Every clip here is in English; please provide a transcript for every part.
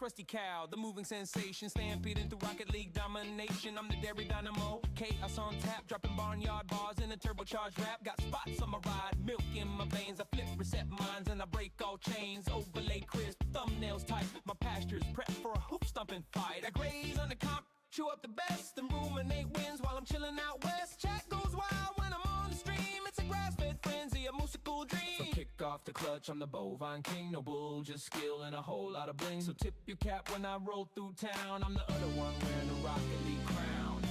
crusty cow, the moving sensation, stampeding through Rocket League domination. I'm the dairy dynamo, chaos on tap, dropping barnyard bars in a turbocharged rap. Got spots on my ride, milk in my veins. I flip reset minds and I break all chains. Overlay crisp, thumbnails tight. My pastures prep for a hoof stomping fight. I graze on the comp, chew up the best, and ruminate wins while I'm chilling out west. Chat goes wild when I'm on the stream. It's a grass-fed frenzy, a musical dream. So kick off the clutch, I'm the bovine king. No bull, just skill and a whole lot of bling. So tip your cap when I roll through town. I'm the other one wearing the Rocket League crown.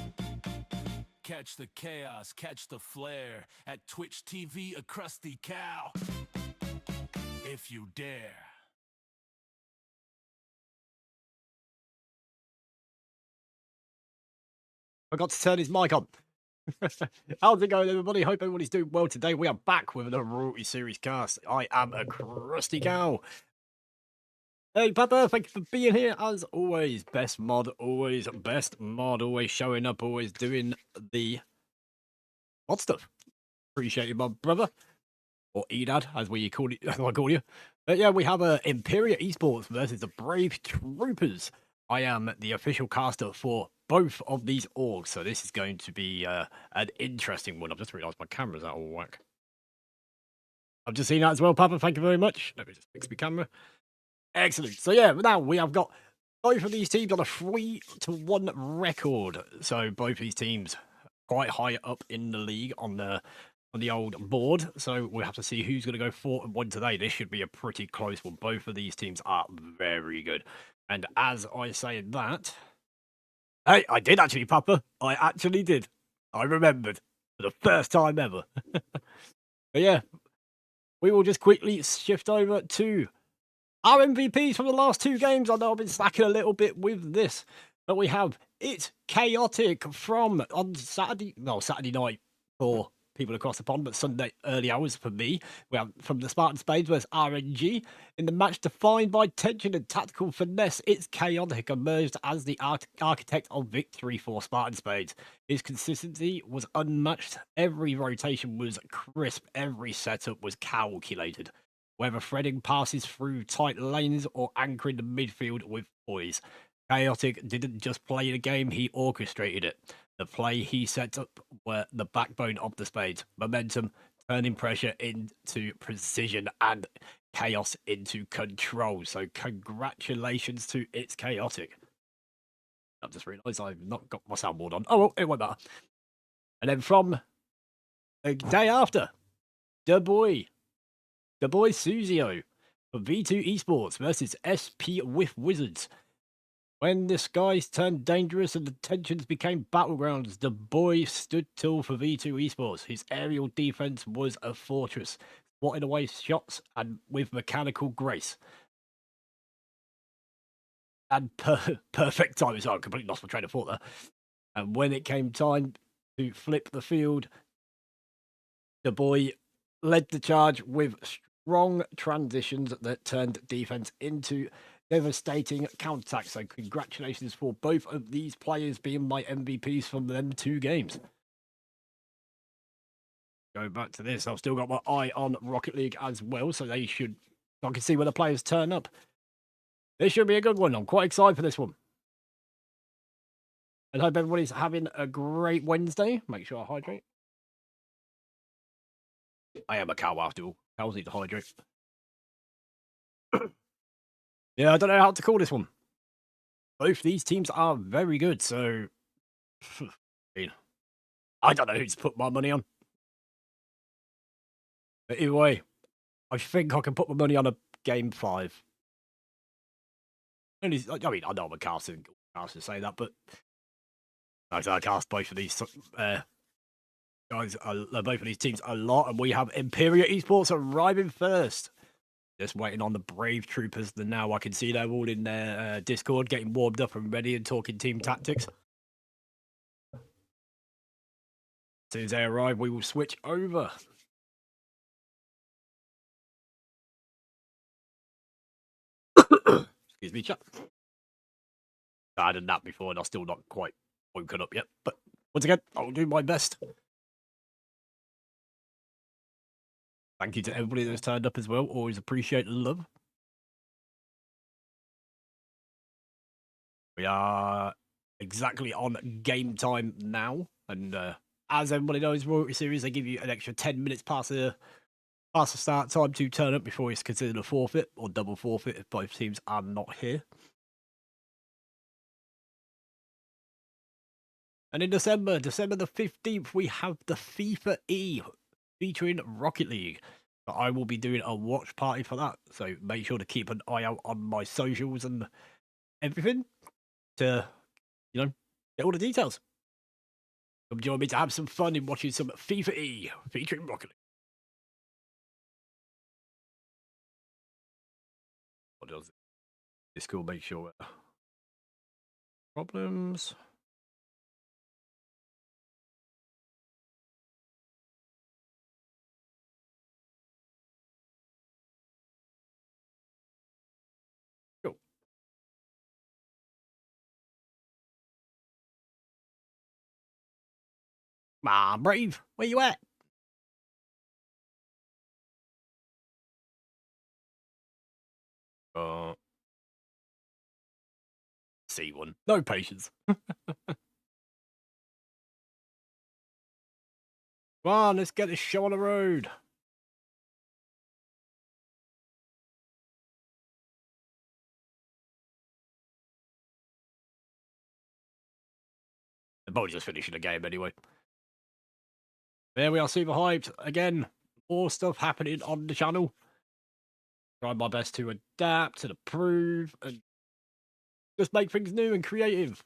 Catch the chaos, catch the flare. At Twitch TV, a crusty cow. If you dare. Forgot to turn his mic on. How's it going, everybody? Hope everybody's doing well today. We are back with another Royalty Series cast. I am a crusty cow. Hey, Papa, thank you for being here. As always, best mod, always best mod, always showing up, always doing the mod stuff. Appreciate you, my brother. Or Edad, as we call it, as I call you. But yeah, we have Emperior Esports versus the Brave Troopers. I am the official caster for both of these orgs, so this is going to be an interesting one. I've just realised my camera's out of whack. I've just seen that as well, Papa. Thank you very much. Let me just fix my camera. Excellent. So yeah, now we have got both of these teams on a 3-1 record. So both of these teams quite high up in the league on the old board. So we'll have to see who's going to go 4-1 today. This should be a pretty close one. Both of these teams are very good. And as I say that, hey, I did actually, Papa. I actually did. I remembered for the first time ever. But yeah, we will just quickly shift over to our MVPs from the last two games. I know I've been slacking a little bit with this, but we have It's Chaotic from on Saturday night for people across the pond, but Sunday early hours for me. We have from the Spartan Spades versus RNG. In the match defined by tension and tactical finesse, It's Chaotic emerged as the architect of victory for Spartan Spades. His consistency was unmatched. Every rotation was crisp. Every setup was calculated. Whether threading passes through tight lanes or anchoring the midfield with poise. Chaotic didn't just play the game, he orchestrated it. The play he set up were the backbone of the Spades. Momentum, turning pressure into precision, and chaos into control. So congratulations to It's Chaotic. I've just realised I've not got my soundboard on. Oh, well, it won't matter. And then from the day after, the boy Suzio for V2 Esports versus SP with Wizards. When the skies turned dangerous and the tensions became battlegrounds, the boy stood tall for V2 Esports. His aerial defense was a fortress, swatting away shots and with mechanical grace. And perfect timing. So I completely lost my train of thought there. And when it came time to flip the field, the boy led the charge with strong transitions that turned defense into devastating counterattack. So congratulations for both of these players being my MVPs from them two games. Go back to this. I've still got my eye on Rocket League as well, so I can see where the players turn up. This should be a good one. I'm quite excited for this one. And hope everybody's having a great Wednesday. Make sure I hydrate. I am a cow after all. Cows need to hydrate. Yeah, I don't know how to call this one. Both these teams are very good, so I don't know who to put my money on. But either way, I think I can put my money on a game 5. I mean, I know I'm a caster to say that, but I cast both of these guys, both of these teams a lot, and we have Emperior Esports arriving first. Just waiting on the Brave Troopers. Now I can see they're all in their Discord, getting warmed up and ready and talking team tactics. As soon as they arrive, we will switch over. Excuse me, chat. I had a nap before and I'm still not quite woken up yet. But once again, I'll do my best. Thank you to everybody that's turned up as well. Always appreciate the love. We are exactly on game time now. And as everybody knows, Royalty Series, they give you an extra 10 minutes past the start time to turn up before it's considered a forfeit or double forfeit if both teams are not here. And in December the 15th, we have the FIFA E featuring Rocket League. But I will be doing a watch party for that. So make sure to keep an eye out on my socials and everything to, you know, get all the details. Come join me to have some fun in watching some FIFA E featuring Rocket League. What does this cool make sure problems? Cool. Ah, Brave, where you at? C1. No patience. Come on, let's get this show on the road. They're both just finishing the game anyway. There we are, super hyped. Again, more stuff happening on the channel. Try my best to adapt and improve and just make things new and creative.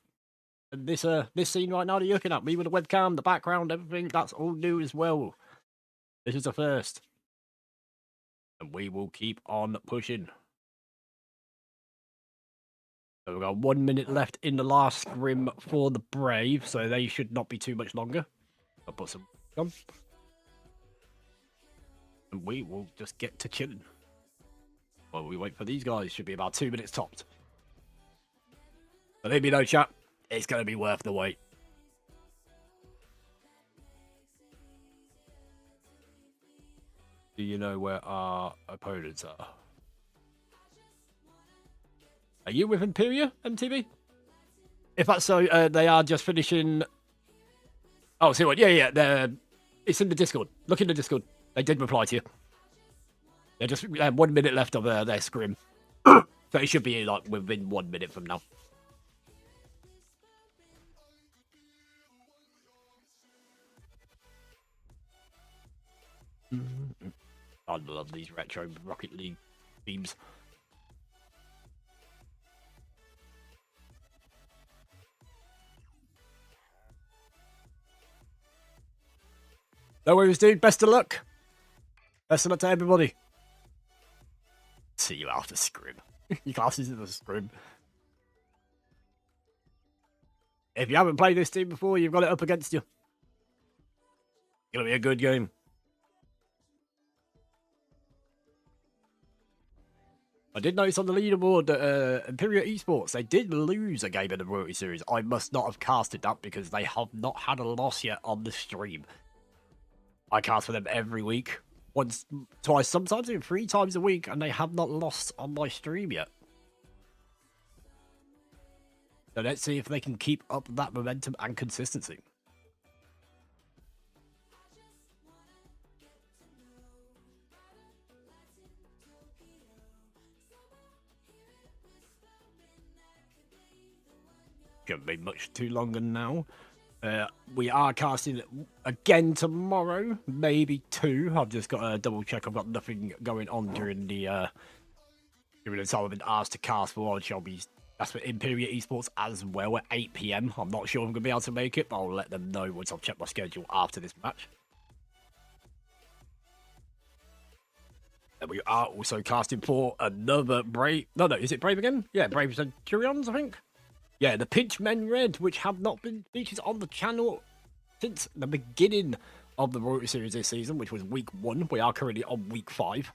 And this scene right now that you're looking at, me with the webcam, the background, everything, that's all new as well. This is the first. And we will keep on pushing. So we've got 1 minute left in the last scrim for the Brave, so they should not be too much longer. I'll put some on. And we will just get to chilling. While we wait for these guys, should be about 2 minutes topped. But let me know, chat, it's going to be worth the wait. Do you know where our opponents are? Are you with Emperior, MTV? If that's so, they are just finishing... Oh, see what? Yeah, it's in the Discord. Look in the Discord. They did reply to you. They're just 1 minute left of their scrim. So it should be like within 1 minute from now. I love these retro Rocket League themes. No worries, dude. Best of luck. Best of luck to everybody. See you after scrim. You classes in the scrim. If you haven't played this team before, you've got it up against you. Gonna be a good game. I did notice on the leaderboard that Emperior Esports, they did lose a game in the Royalty Series. I must not have casted that because they have not had a loss yet on the stream. I cast for them every week. Once, twice, sometimes even 3 times a week, and they have not lost on my stream yet. So let's see if they can keep up that momentum and consistency. Shouldn't be much too longer now. We are casting again tomorrow, maybe 2. I've just got to double check. I've got nothing going on during the time I've been asked to cast for. That's for Emperior Esports as well at 8 PM. I'm not sure if I'm going to be able to make it, but I'll let them know once I've checked my schedule after this match. And we are also casting for another Brave. No, is it Brave again? Yeah, Brave Centurions, I think. Yeah, the Pinch Men Red, which have not been featured on the channel since the beginning of the Royalty Series this season, which was week 1. We are currently on week 5.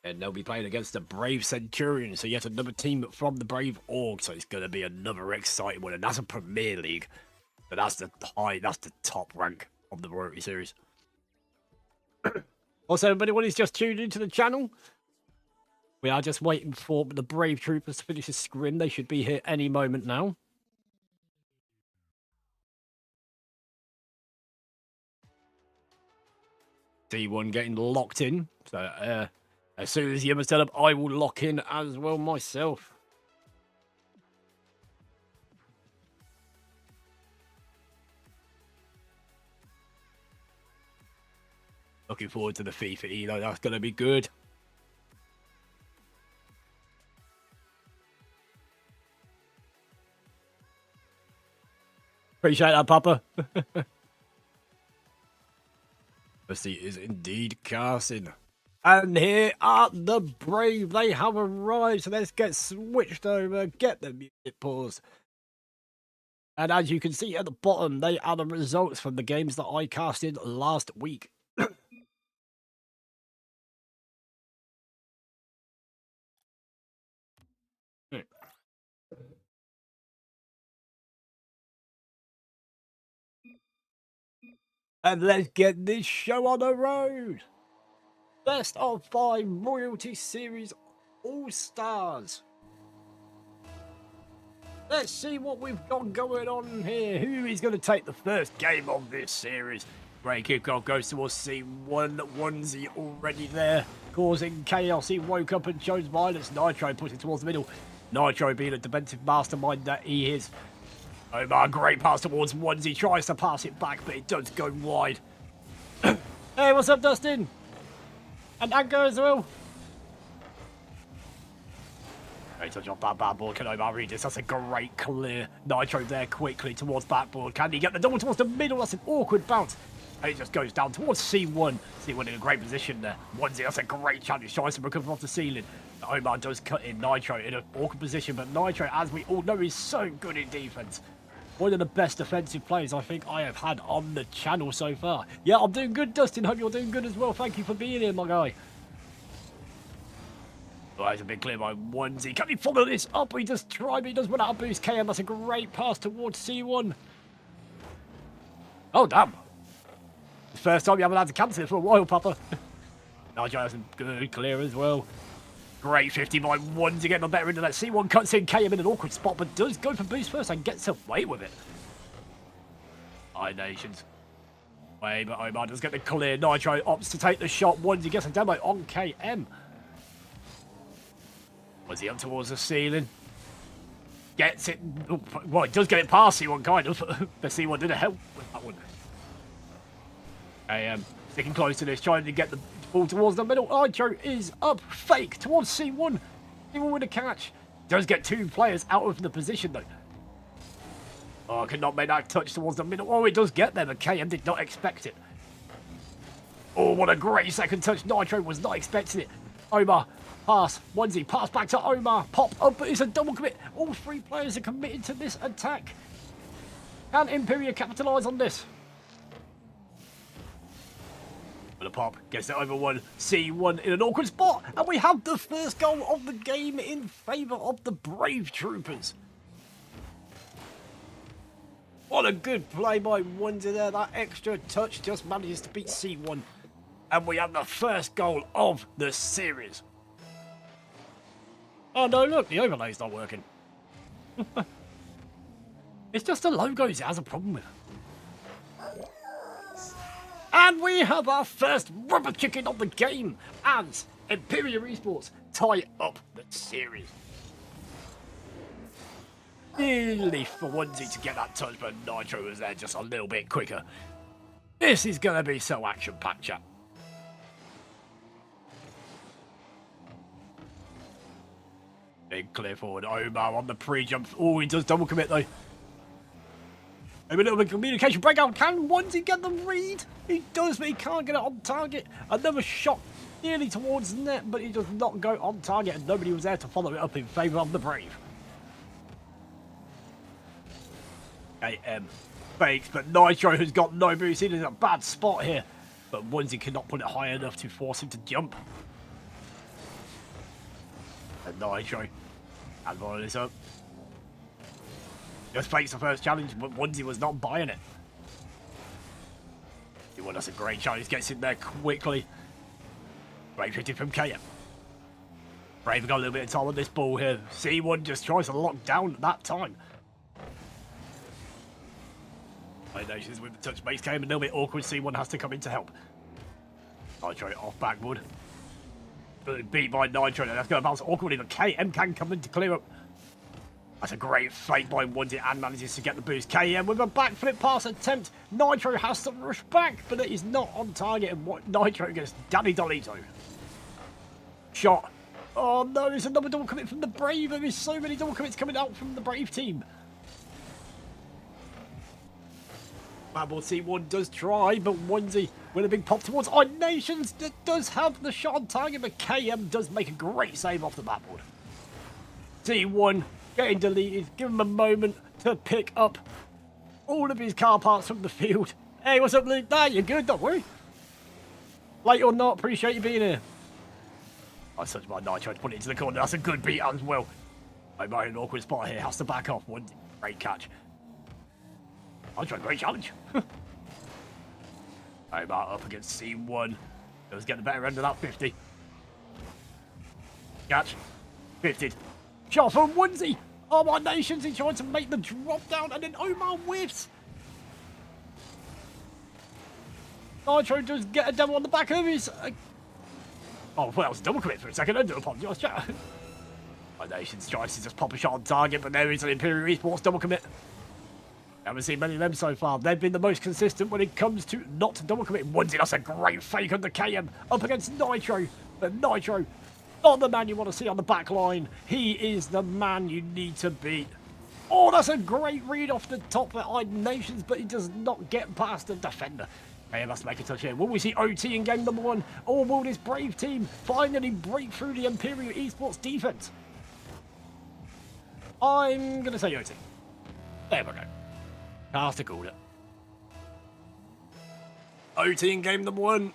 And they'll be playing against the Brave Centurions, so yet another team from the Brave org, so it's going to be another exciting one, and that's a Premier League. But that's the top rank of the Royalty Series. Also, everybody who's just tuned into the channel, We are just waiting for the Brave Troopers to finish the scrim. They should be here any moment now. D1 getting locked in. So as soon as Yimmer's set up, I will lock in as well myself. Looking forward to the FIFA Elo. That's going to be good. Appreciate that, Papa. Mercy is indeed casting. And here are the Brave. They have arrived. So let's get switched over. Get the music paused. And as you can see at the bottom, they are the results from the games that I casted last week. And let's get this show on the road. Best of 5 Royalty Series All-Stars. Let's see what we've got going on here. Who is going to take the first game of this series? Great kickoff goes towards C1. Onesie already there, causing chaos. He woke up and chose violence. Nitro puts it towards the middle. Nitro being a defensive mastermind that he is. Omar, great pass towards Onesie. Tries to pass it back, but it does go wide. Hey, what's up, Dustin? And Anchor as well. Great touch off that backboard. Can Omar read this? That's a great clear. Nitro there quickly towards backboard. Can he get the double towards the middle? That's an awkward bounce. And he just goes down towards C1. C1 in a great position there. Onesie, that's a great challenge. Tries to recover off the ceiling. Omar does cut in Nitro in an awkward position. But Nitro, as we all know, is so good in defense. One of the best defensive players I think I have had on the channel so far. Yeah, I'm doing good, Dustin. Hope you're doing good as well. Thank you for being here, my guy. Oh, it's a big clear by Onesie. Can he follow this up? He just tried, but he does run out of boost. KM, that's a great pass towards C1. Oh, damn. First time you haven't had to cancel it for a while, Papa. Nigel has a good clear as well. Great 50 by Onesie, getting the better into that. C1 cuts in KM in an awkward spot, but does go for boost first and gets away with it. High Nations. Way, but Omar does get the clear. Nitro opts to take the shot. Onesie gets a demo on KM. Onesie up towards the ceiling. Gets it. Well, it does get it past C1, kind of. The C1 didn't help with that one. KM sticking close to this, trying to get the ball towards the middle. Nitro is up. Fake towards C1. C1 with a catch. Does get 2 players out of the position, though. Oh, cannot make that touch towards the middle. Oh, it does get there, but KM did not expect it. Oh, what a great second touch. Nitro was not expecting it. Omar, pass. Onesie, pass back to Omar. Pop up, but it's a double commit. All 3 players are committed to this attack. Can Emperior capitalise on this? But a pop gets it over one. C1 in an awkward spot. And we have the first goal of the game in favour of the Brave Troopers. What a good play by Onesie there. That extra touch just manages to beat C1. And we have the first goal of the series. Oh no, look, the overlay's not working. It's just the logos it has a problem with. And we have our first rubber chicken of the game as Emperior Esports tie up the series. Nearly for Onesie to get that touch, but Nitro was there just a little bit quicker. This is going to be so action-packed, chat. Big clear forward. Omar on the pre-jump. Oh, he does double commit, though. Maybe a little bit of communication breakout. Can Onesie get the read? He does, but he can't get it on target. Another shot nearly towards net, but he does not go on target, and nobody was there to follow it up in favour of the Brave. AM fakes, but Nitro has got no boost. He's in a bad spot here, but Onesie cannot put it high enough to force him to jump. And Nitro and following this up. Just fakes the first challenge, but Onesie was not buying it. Well, that's a great challenge. Gets in there quickly. Great 50 from KM. Brave got a little bit of time on this ball here. C1 just tries to lock down at that time. Nations with the touch base game a little bit awkward. C1 has to come in to help. Nitro off backward. Beat by Nitro. That's going to bounce awkwardly, but KM can come in to clear up. That's a great fake by Wundy and manages to get the boost. KM with a backflip pass attempt. Nitro has to rush back, but it is not on target. And what Nitro gets Danny Dolito. Shot. Oh no, there's another double commit from the Brave. There is so many double commits coming out from the Brave team. Madball C1 does try, but Onesie with a big pop towards Odd Nations that does have the shot on target, but KM does make a great save off the backboard. C1 getting deleted. Give him a moment to pick up all of his car parts from the field. Hey, what's up, Luke? Nah, you're good, don't worry. Late or not, appreciate you being here. I such my Nitro to put it into the corner. That's a good beat as well. I'm in an awkward spot here. Has to back off. One great catch. Nitro, great challenge. Omar up against C1. Does get the better end of that 50. Catch. 50. Shot from Onesie. Oh, my Nations. He tried to make the drop down and then Omar whiffs. Nitro does get a demo on the back of his... Oh, well, that was a double commit for a second. I do apologise, chat. My Nations tries to just pop a shot on target, but there is an Emperior Esports double commit. Haven't seen many of them so far. They've been the most consistent when it comes to not double commit. Onesie, that's a great fake on the KM up against Nitro. But Nitro, not the man you want to see on the back line. He is the man you need to beat. Oh, that's a great read off the top for Odd Nations, but he does not get past the defender. KM has to make a touch here. Will we see OT in game number 1? Or will this Brave team finally break through the Emperior Esports defense? I'm going to say OT. There we go. Has to call it. OT in game number 1.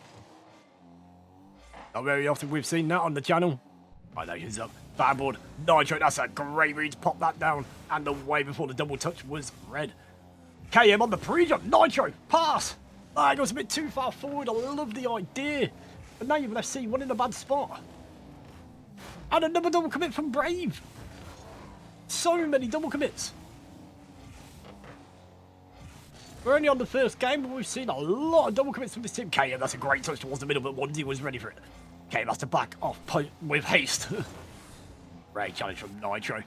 Not very often we've seen that on the channel. My Nations up. Backboard. Nitro. That's a great read to pop that down. And the way before the double touch was red. KM on the pre-jump. Nitro. Pass. Ah, it goes a bit too far forward. I love the idea. But now you've left C1 in a bad spot. And another double commit from Brave. So many double commits. We're only on the first game, but we've seen a lot of double commits from this team. KM, that's a great touch towards the middle, but Onesie was ready for it. KM has to back off with haste. Great challenge from Nitro.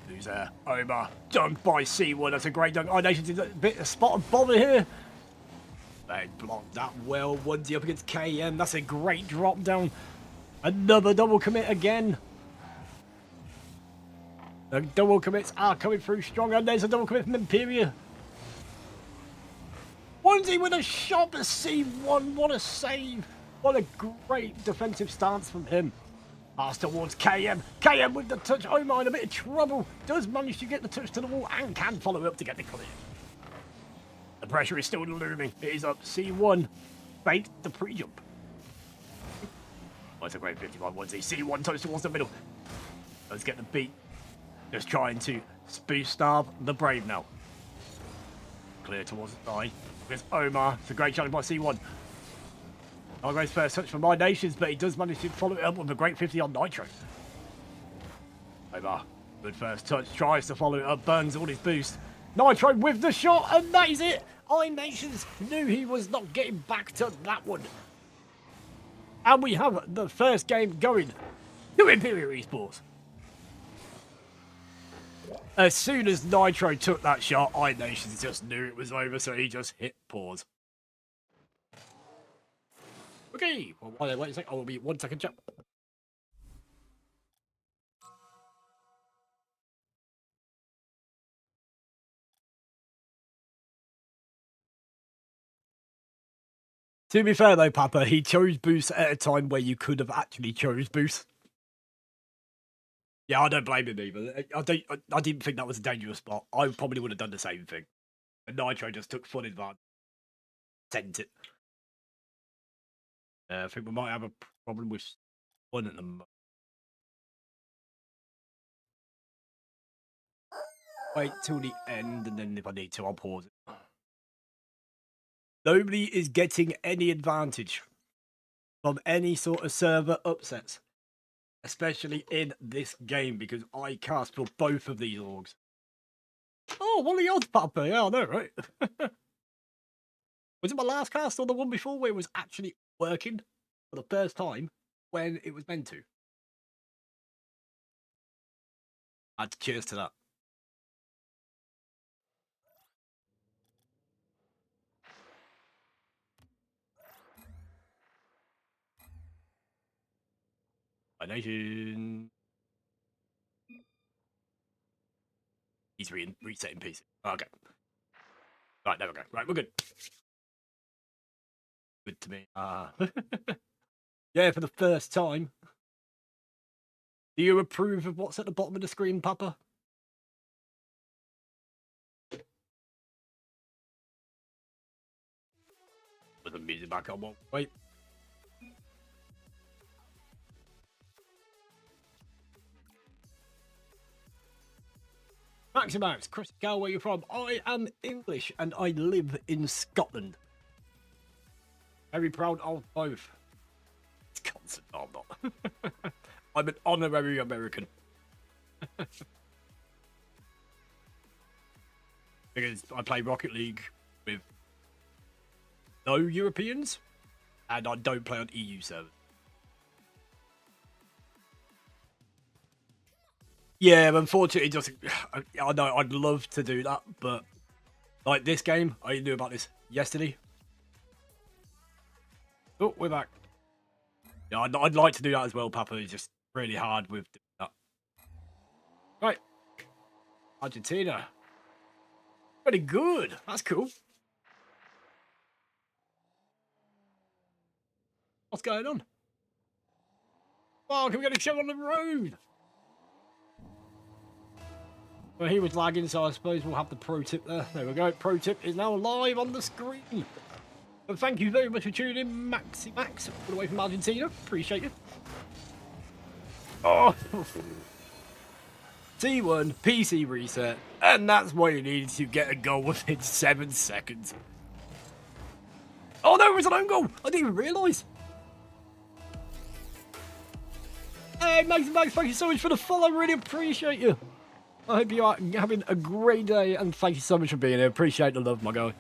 Who's there? Omar. Dunked by C1. That's a great dunk. Oh, Nations is a bit of spot of bother here. They blocked that well. Onesie up against KM. That's a great drop down. Another double commit again. The double commits are coming through strong, and there's a double commit from Emperior. Onesie with a shot at C1. What a save. What a great defensive stance from him. Pass towards KM. KM with the touch. Omar in a bit of trouble. Does manage to get the touch to the wall and can follow up to get the clear. The pressure is still looming. It is up. C1 faked the pre-jump. Oh, it's a great 50 by Onesie. C1 touch towards the middle. Let's get the beat. Just trying to spoof starve the Brave now. Clear towards the side. There's Omar. It's a great challenge by C1. Not a great first touch for My Nations, but he does manage to follow it up with a great 50 on Nitro. Omar, good first touch. Tries to follow it up. Burns all his boost. Nitro with the shot, and that is it. My Nations knew he was not getting back to that one. And we have the first game going to Emperior Esports. As soon as Nitro took that shot, Iron Nations just knew it was over, so he just hit pause. Okay, well, wait a sec. I will be 1 second, chat. To be fair though, Papa, he chose boost at a time where you could have actually chose boost. Yeah, I don't blame him either. I didn't think that was a dangerous spot. I probably would have done the same thing. And Nitro just took full advantage. Sent it. I think we might have a problem with one at the moment. Wait till the end, and then if I need to, I'll pause it. Nobody is getting any advantage from any sort of server upsets. Especially in this game, because I cast for both of these orgs. Oh, what are the odds, Papa? Yeah, I know, right? Was it my last cast or the one before where it was actually working for the first time when it was meant to? I'd cheers to that. My nation. He's resetting pieces. Okay. Right, there we go. Right, we're good. Good to me. Yeah, for the first time. Do you approve of what's at the bottom of the screen, Papa? Put the music back on. Wait. Maximax, Chris Gal, where you from? I am English and I live in Scotland. Very proud of both. Wisconsin. No, I'm not. I'm an honorary American. Because I play Rocket League with no Europeans and I don't play on EU servers. Yeah, unfortunately, just I know I'd love to do that, but like this game, I knew about this yesterday. Oh, we're back. Yeah, I'd like to do that as well, Papa. It's just really hard with that. Right, Argentina. Pretty good. That's cool. What's going on? Oh, can we get a show on the road? Well, he was lagging, so I suppose we'll have the pro tip there. There we go. Pro tip is now live on the screen. But thank you very much for tuning in, Max, all the way from Argentina. Appreciate you. Oh. T1, PC reset, and that's what you needed to get a goal within 7 seconds. Oh no, it was an own goal! I didn't even realise. Hey, Max, thank you so much for the follow. I really appreciate you. I hope you are having a great day, and thank you so much for being here. Appreciate the love, my guy.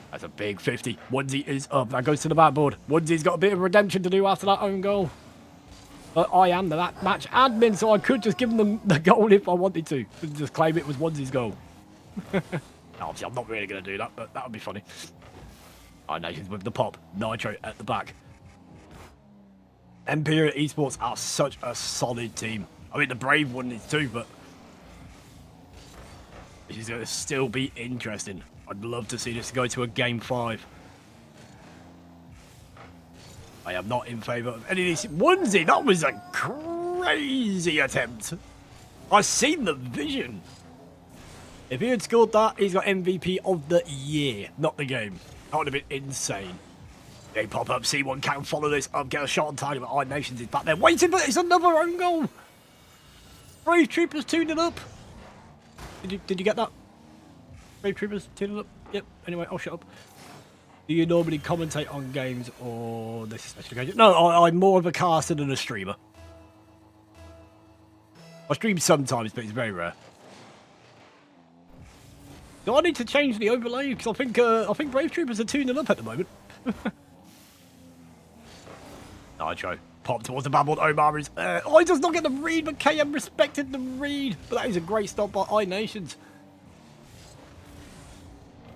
That's a big 50. Onesie is up. That goes to the backboard. Onesie's got a bit of redemption to do after that own goal. But I am the match admin, so I could just give them the goal if I wanted to. Just claim it was Onesie's goal. Obviously, I'm not really going to do that, but that would be funny. Our nations with the pop. Nitro at the back. Emperior Esports are such a solid team. I mean, the Brave one is too, but this is going to still be interesting. I'd love to see this go to a Game 5. I am not in favour of any of these. Onesie, that was a crazy attempt. I've seen the vision. If he had scored that, he's got MVP of the year, not the game. That would have been insane. They pop up, C1 can follow this up, get a shot on target, but Iron Nations is back there waiting, but it's another own goal. Brave Troopers 2-0 up. Did you get that? Brave Troopers 2-0 up. Yep. Anyway, I'll shut up. Do you normally commentate on games or this special occasion? No, I'm more of a caster than a streamer. I stream sometimes, but it's very rare. Do I need to change the overlay? Because I think Brave Troopers are 2-0 up at the moment. Nitro. Pop towards the backboard. Omar is... oh, he does not get the read, but KM respected the read. But that is a great stop by iNations.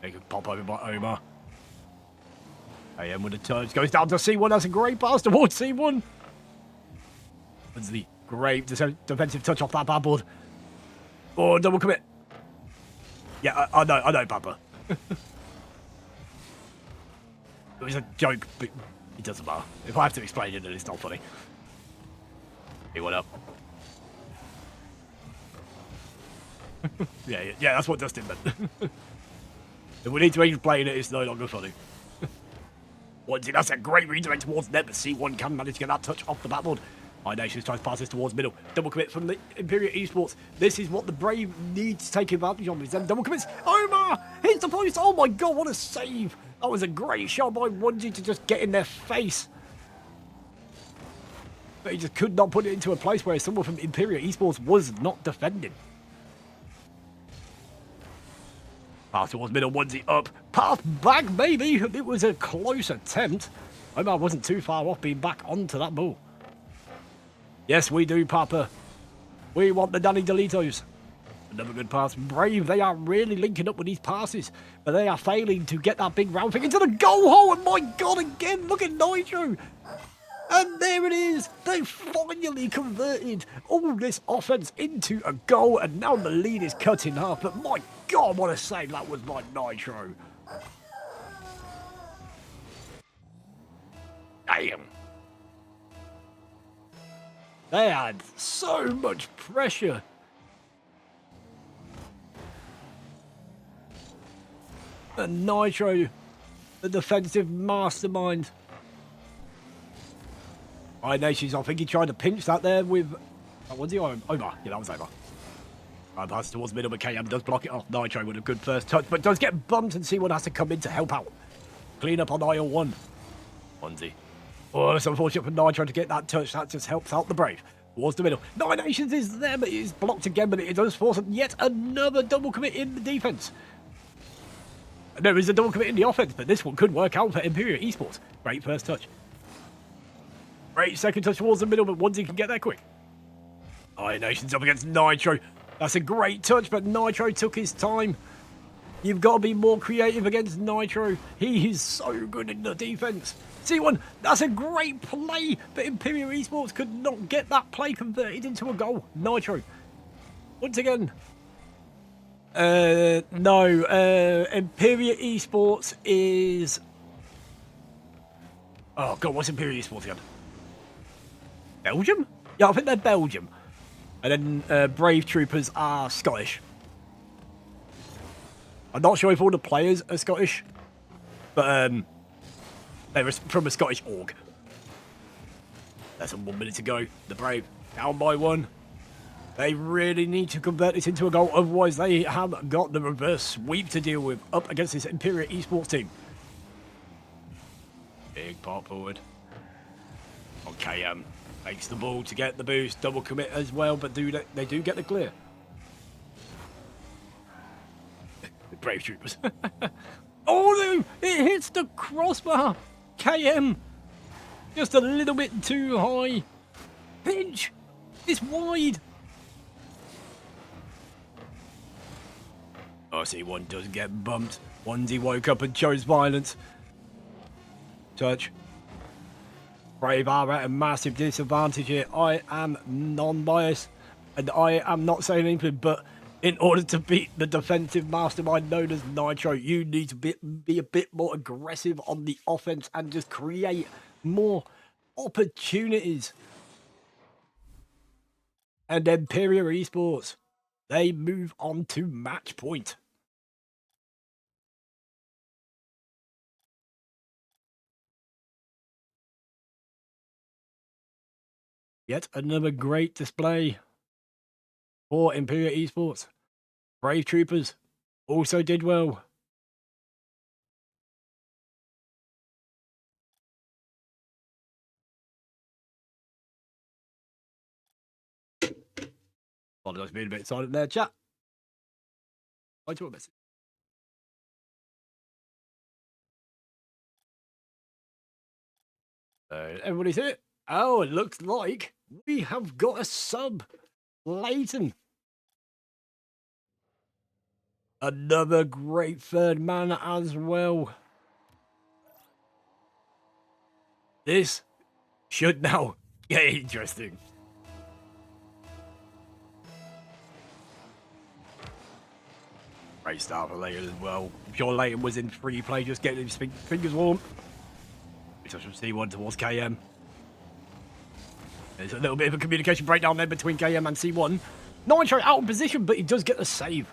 They can pop over by Omar. AM with the turns. Goes down to C1. That's a great pass towards C1. That's the great defensive touch off that backboard. Oh, double commit. Yeah, I know, Papa. It was a joke, but it doesn't matter. If I have to explain it, then it's not funny. Hey, what up? yeah, that's what Dustin meant. If we need to explain it, it's no longer funny. Onesie, that's a great redirect towards net, but C1 can manage to get that touch off the backboard. iNations tries to pass this towards middle. Double commit from the Emperior Esports. This is what the Brave need to take advantage of. Then double commits. Omar hits the post. Oh my god, what a save. That was a great shot by Onesie to just get in their face. but he just could not put it into a place where someone from Emperior Esports was not defending. Pass towards middle, onesie up. Pass back, maybe. It was a close attempt. Omar wasn't too far off being back onto that ball. Yes, we do, Papa. We want the Danny Delitos. Another good pass. Brave, they are really linking up with these passes, but they are failing to get that big round thing into the goal hole. And my God, again, look at Nitro. And there it is. They finally converted all this offense into a goal, and now the lead is cut in half. But my God, what a save that was by Nitro. Damn. They had so much pressure. And Nitro, the defensive mastermind. I know she's. I think he tried to pinch that there with. Oh, was he? Omar. Yeah, that was Omar. I pass towards middle, but KM does block it off. Nitro with a good first touch, but does get bumped, and C1 has to come in to help out. Clean up on aisle 1. Onesie. Oh, it's unfortunate for Nitro to get that touch. That just helps out the Brave. Towards the middle. Nine Nations is there, but it is blocked again, but it does force yet another double commit in the defense. There is a double commit in the offense, but this one could work out for Emperior Esports. Great first touch. Great second touch towards the middle, but Onesie can get there quick. Iron Nations up against Nitro. That's a great touch, but Nitro took his time. You've got to be more creative against Nitro. He is so good in the defense. C1, that's a great play, but Emperior Esports could not get that play converted into a goal. Nitro. Once again. No. Emperior Esports is... Oh, God, what's Emperior Esports again? Belgium? Yeah, I think they're Belgium. And then Brave Troopers are Scottish. I'm not sure if all the players are Scottish, but they're from a Scottish org. Less than 1 minute to go. The Brave down by 1. They really need to convert this into a goal, otherwise they have got the reverse sweep to deal with up against this Emperior Esports team. Big pop forward. Okay, makes the ball to get the boost, double commit as well, but they do get the clear. The Brave Troopers. Oh no! It hits the crossbar! KM! Just a little bit too high. Pinch! It's wide! Oh, C1 does get bumped. Onesie woke up and chose violence. Touch. Brave are at a massive disadvantage here. I am non-biased, and I am not saying anything, but in order to beat the defensive mastermind known as Nitro, you need to be a bit more aggressive on the offense and just create more opportunities. And Emperior Esports, they move on to match point. Yet another great display for Emperior Esports. Brave Troopers also did well. Apologize for being a bit silent there, chat. I do a message. Everybody's here. Oh, it looks like we have got a sub. Leighton. Another great third man as well. This should now get interesting. Great start for Leighton as well. I'm sure Leighton was in free play, just getting his fingers warm. We touch from C1 towards KM. There's a little bit of a communication breakdown there between KM and C1. Nitro out of position, but he does get the save.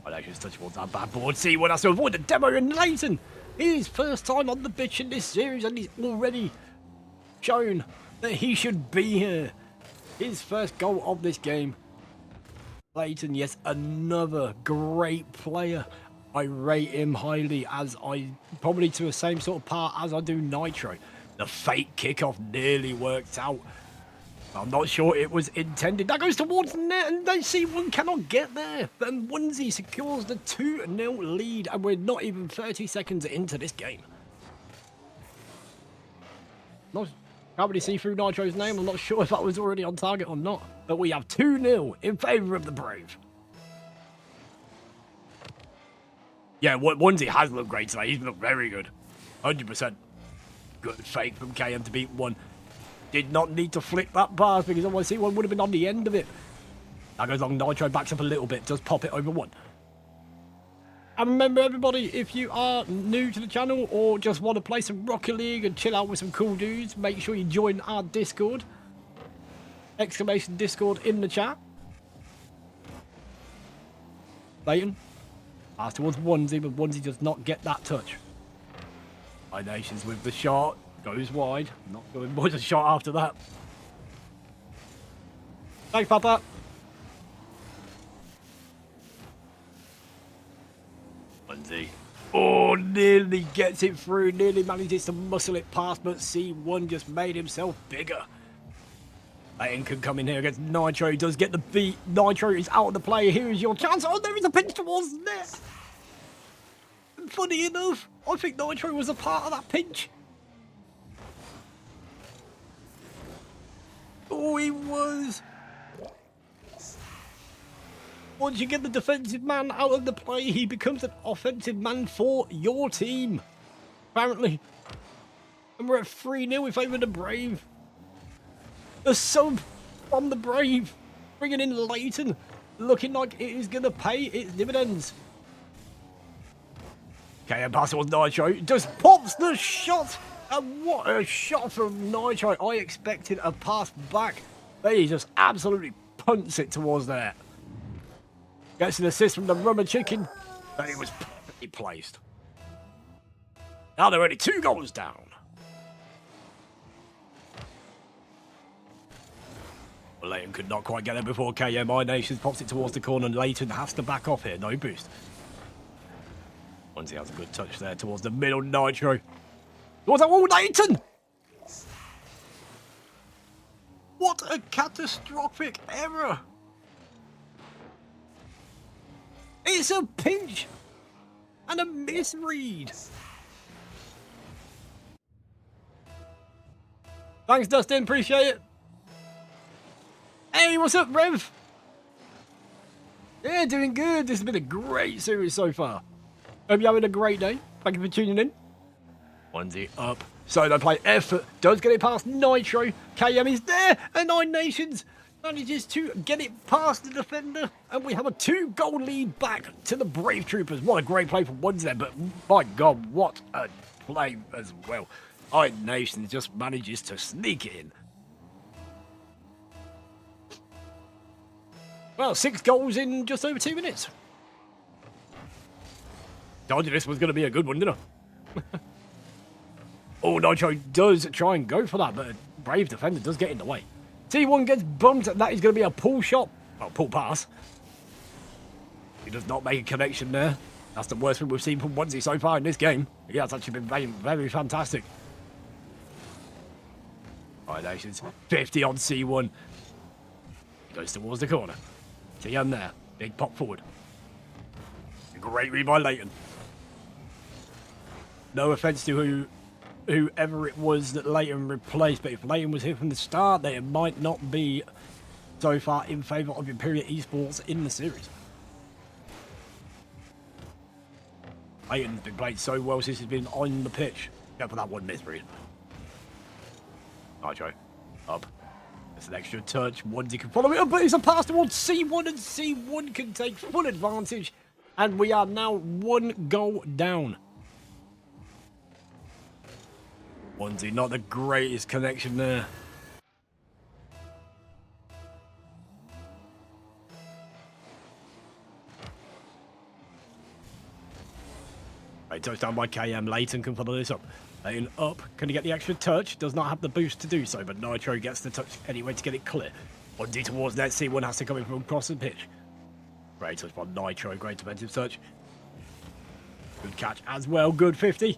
I'd actually just touch towards that bad board. C1 has to avoid the demo, and Leighton, his first time on the pitch in this series, and he's already shown that he should be here. His first goal of this game. Leighton, yes, another great player. I rate him highly, as I probably to the same sort of part as I do Nitro. The fake kickoff nearly worked out. I'm not sure it was intended. That goes towards the net, and they see one cannot get there. Then Onesie secures the 2-0 lead, and we're not even 30 seconds into this game. Can't really see through Nitro's name. I'm not sure if that was already on target or not. But we have 2-0 in favour of the Brave. Yeah, Onesie has looked great today. He's looked very good. 100%. Good fake from KM to beat one. Did not need to flick that pass because I see one would have been on the end of it. That goes long. Nitro backs up a little bit. Does pop it over one. And remember, everybody, if you are new to the channel or just want to play some Rocket League and chill out with some cool dudes, make sure you join our Discord. Exclamation Discord in the chat. Leighton. Pass towards Onesie, but Onesie does not get that touch. Nations with the shot. Goes wide. Not going much a shot after that. Thanks, Papa. Onesie. Oh, nearly gets it through. Nearly manages to muscle it past, but C1 just made himself bigger. Leighton can come in here against Nitro. He does get the beat. Nitro is out of the play. Here is your chance. Oh, there is a pinch towards the net. Funny enough, I think Nitro was a part of that pinch. Oh, he was. Once you get the defensive man out of the play, he becomes an offensive man for your team. Apparently. And we're at 3-0 in favour of the Brave. A sub from the Brave. Bringing in Leighton. Looking like it is going to pay its dividends. KM pass towards Nitro. Just pops the shot. And what a shot from Nitro. I expected a pass back. But he just absolutely punts it towards there. Gets an assist from the rubber chicken. And it was perfectly placed. Now they're only 2 goals down. Well, Leighton could not quite get there before KM. Nations pops it towards the corner. And Leighton has to back off here. No boost. Once he has a good touch there towards the middle. Nitro. Towards that. Oh, Leighton! What a catastrophic error. It's a pinch and a misread. Thanks, Dustin. Appreciate it. Hey, what's up, Rev? Yeah, doing good. This has been a great series so far. Hope you're having a great day. Thank you for tuning in. Onesie up. Solo play effort. Does get it past Nitro. KM is there. And Nine Nations manages to get it past the defender. And we have a 2-goal lead back to the Brave Troopers. What a great play from Onesie there. But my God, what a play as well. Nine Nations just manages to sneak it in. Well, 6 goals in just over 2 minutes. Told you this was going to be a good one, didn't I? Oh, Nitro does try and go for that, but a Brave defender does get in the way. T1 gets bumped. That is going to be a pull shot. Well, pull pass. He does not make a connection there. That's the worst thing we've seen from Onesie so far in this game. He has actually been very, very fantastic. All right, Nations. 50 on C1. Goes towards the corner. TM there. Big pop forward. Great read by Leighton. No offence to whoever it was that Leighton replaced, but if Leighton was here from the start, then it might not be so far in favour of Emperior Esports in the series. Leighton's been played so well since he's been on the pitch. Go for that one misread. Nitro. Up. It's an extra touch. Onesie can follow it up, but it's a pass towards C1, and C1 can take full advantage. And we are now 1 goal down. Onesie, not the greatest connection there. Right, touchdown by KM. Leighton can follow this up. Leighton up. Can he get the extra touch? Does not have the boost to do so, but Nitro gets the touch anyway to get it clear. Onesie towards net. C1 has to come in from across the pitch. Great touch by Nitro. Great defensive touch. Good catch as well. Good 50.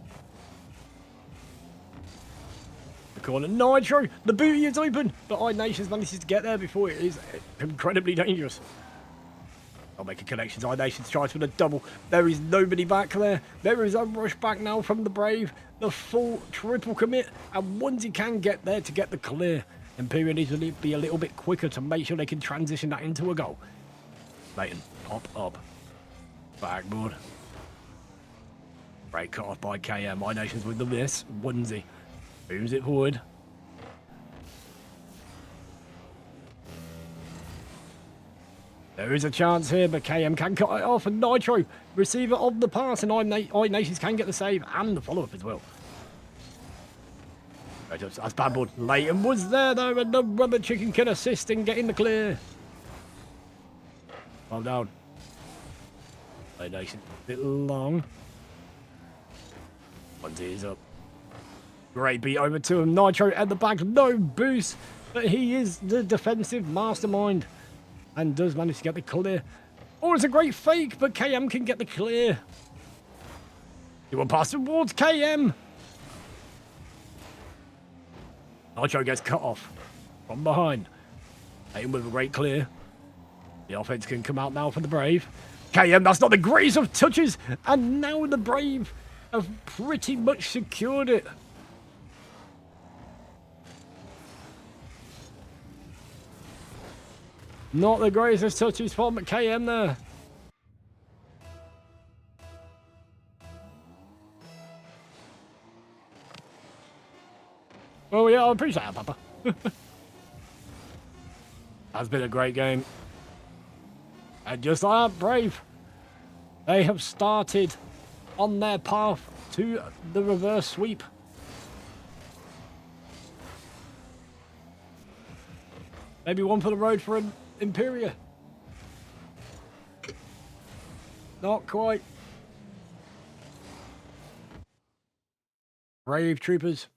corner. Nitro, the booty is open, but iNations manages to get there before it is incredibly dangerous. I'll make a connection. iNations tries for the double. There is nobody back there. There is a rush back now from the Brave. The full triple commit, and Onesie can get there to get the clear. Emperior needs to be a little bit quicker to make sure they can transition that into a goal. Leighton, pop up. Backboard. Break cut off by KM. iNations with the miss. Onesie moves it forward. There is a chance here, but KM can cut it off, and Nitro, receiver of the pass, and iNations can get the save and the follow-up as well. That's backboard. Leighton was there, though, and the rubber chicken can assist in getting the clear. Well down. iNations a bit long. Onesie is up. Great beat over to him. Nitro at the back, no boost, but he is the defensive mastermind and does manage to get the clear. Oh, it's a great fake, but KM can get the clear. He will pass towards KM. Nitro gets cut off from behind. Leighton with a great clear. The offense can come out now for the Brave. KM, that's not the greatest of touches, and now the Brave have pretty much secured it. Not the greatest touches from KM there. Well, yeah, I appreciate that, Papa. That's been a great game. And just like that, Brave, they have started on their path to the reverse sweep. Maybe one for the road for an Emperior. Not quite. Brave troopers.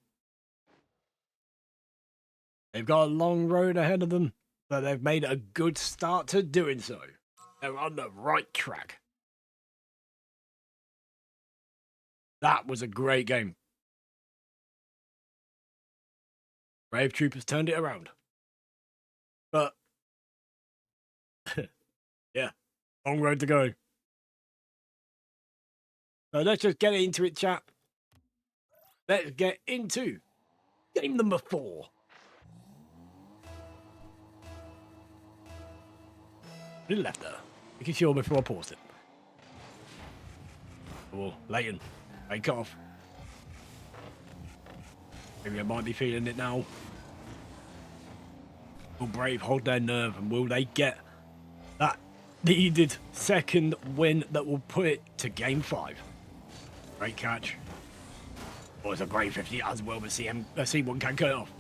They've got a long road ahead of them, but they've made a good start to doing so. They're on the right track. That was a great game. Brave troopers turned it around. But, yeah, long road to go. So let's just get into it, chat. Let's get into game number 4. A little left there. Making sure before I pause it. Oh, Leighton. Take off. Maybe I might be feeling it now. Will Brave hold their nerve, and will they get that needed second win that will put it to game 5? Great catch. Oh, it's a great 50 as well, but C1 can cut it off.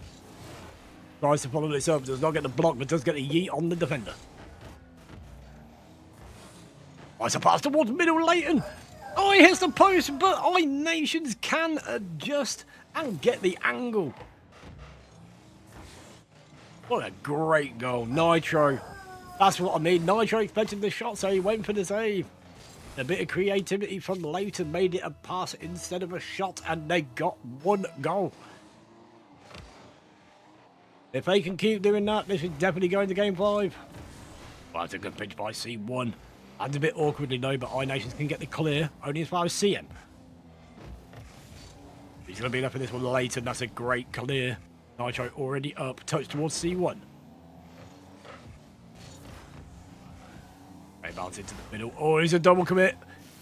Tries to follow this up, does not get the block, but does get a yeet on the defender. Oh, it's a pass towards middle Leighton. Oh, he hits the post, but iNations can adjust and get the angle. What a great goal. Nitro. That's what I mean. Nitro expected the shot, so he went for the save. A bit of creativity from Leighton made it a pass instead of a shot, and they got 1 goal. If they can keep doing that, this is definitely going to game 5. Well, that's a good pitch by C1. And a bit awkwardly, though, but iNations can get the clear, only as far as CM. He's going to be there for this one later. That's a great clear. Nitro already up, touch towards C1. They bounce into the middle. Oh, it's a double commit.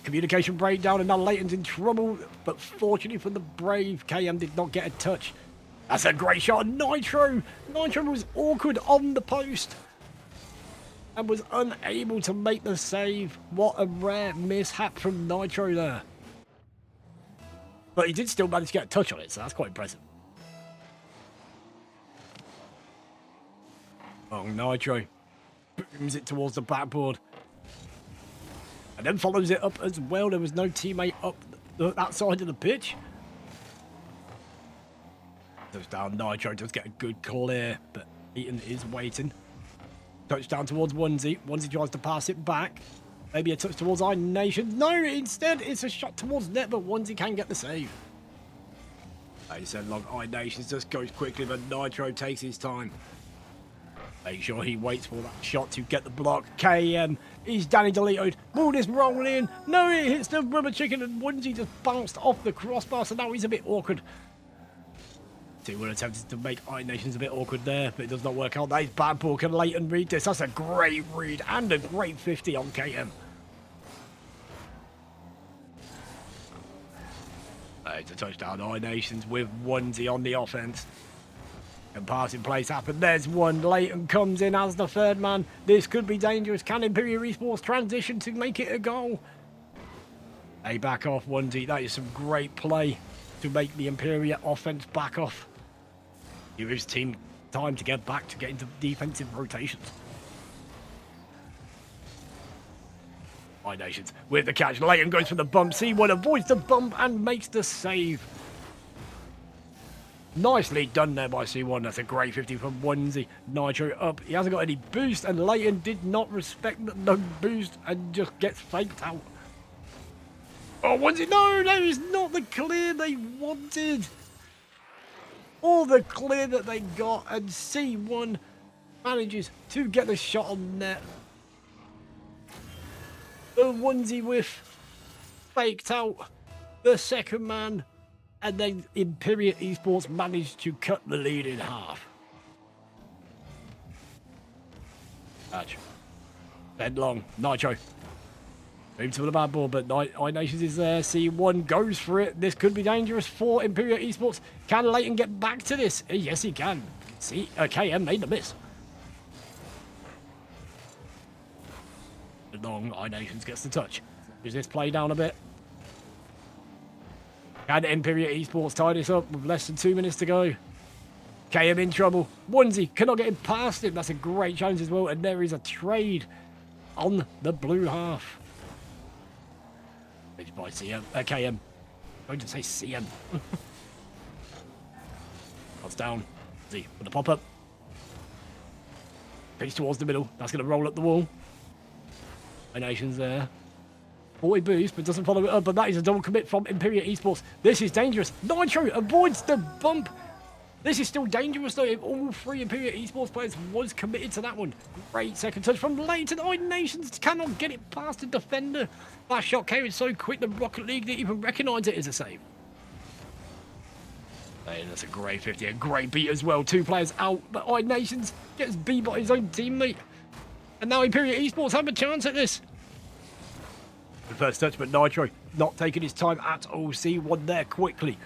Communication breakdown, and now Leighton's in trouble. But fortunately for the Brave, KM did not get a touch. That's a great shot. Nitro! Nitro was awkward on the post and was unable to make the save. What a rare mishap from Nitro there. But he did still manage to get a touch on it, so that's quite impressive. Oh, Nitro booms it towards the backboard. And then follows it up as well. There was no teammate up that side of the pitch. Touchdown, Nitro does get a good clear, but Eaton is waiting. Touchdown towards Onesie. Onesie tries to pass it back. Maybe a touch towards iNations. No, instead it's a shot towards net, but Onesie can get the save. He said, look, I Nations just goes quickly, but Nitro takes his time. Make sure he waits for that shot to get the block. KM, he's Danny deleted. Will this roll in? No, it hits the rubber chicken, and Onesie just bounced off the crossbar, so now he's a bit awkward. T1 attempted to make I Nations a bit awkward there, but it does not work out. That is bad ball. Can Leighton read this? That's a great read and a great 50 on KM. It's a touchdown. I Nations with Onesie on the offense. And passing plays happen. There's one. Leighton comes in as the third man. This could be dangerous. Can Emperior Esports transition to make it a goal? They back off Onesie. That is some great play to make the Emperior offense back off. Give his team time to get back to get into defensive rotations. I Nations with the catch. Leighton goes for the bump. C1 avoids the bump and makes the save. Nicely done there by C1. That's a great 50 from Onesie. Nitro up. He hasn't got any boost, and Leighton did not respect the no boost and just gets faked out. Oh, Onesie, no, that is not the clear they wanted. Or the clear that they got, and C1 manages to get the shot on net. The Onesie whiff faked out the second man, and then Emperior Esports managed to cut the lead in half. Catch. Bend long. Nitro. Moves to the bad ball, but I Nations is there. C1 goes for it. This could be dangerous for Emperior Esports. Can Leighton get back to this? Yes, he can. See, KM made the miss. Long I Nations gets the touch. Does this play down a bit? Can Emperior Esports tie this up with less than 2 minutes to go? KM in trouble. Onesie cannot get him past him. That's a great challenge as well. And there is a trade on the blue half. By CM, KM. I'm going to say CM. That's down. Z with the pop up. Pitch towards the middle. That's going to roll up the wall. My Nation's there. 40 boost, but doesn't follow it up. But that is a double commit from Emperior Esports. This is dangerous. Nitro avoids the bump. This is still dangerous though. If all three Emperior Esports players was committed to that one. Great second touch from Leighton. I Nations cannot get it past the defender. That shot came in so quick the Rocket League didn't even recognise it as a save. Hey, that's a great 50. A great beat as well. Two players out, but I Nations gets beat by his own teammate. And now Emperior Esports have a chance at this. The first touch, but Nitro not taking his time at all. C1 there quickly.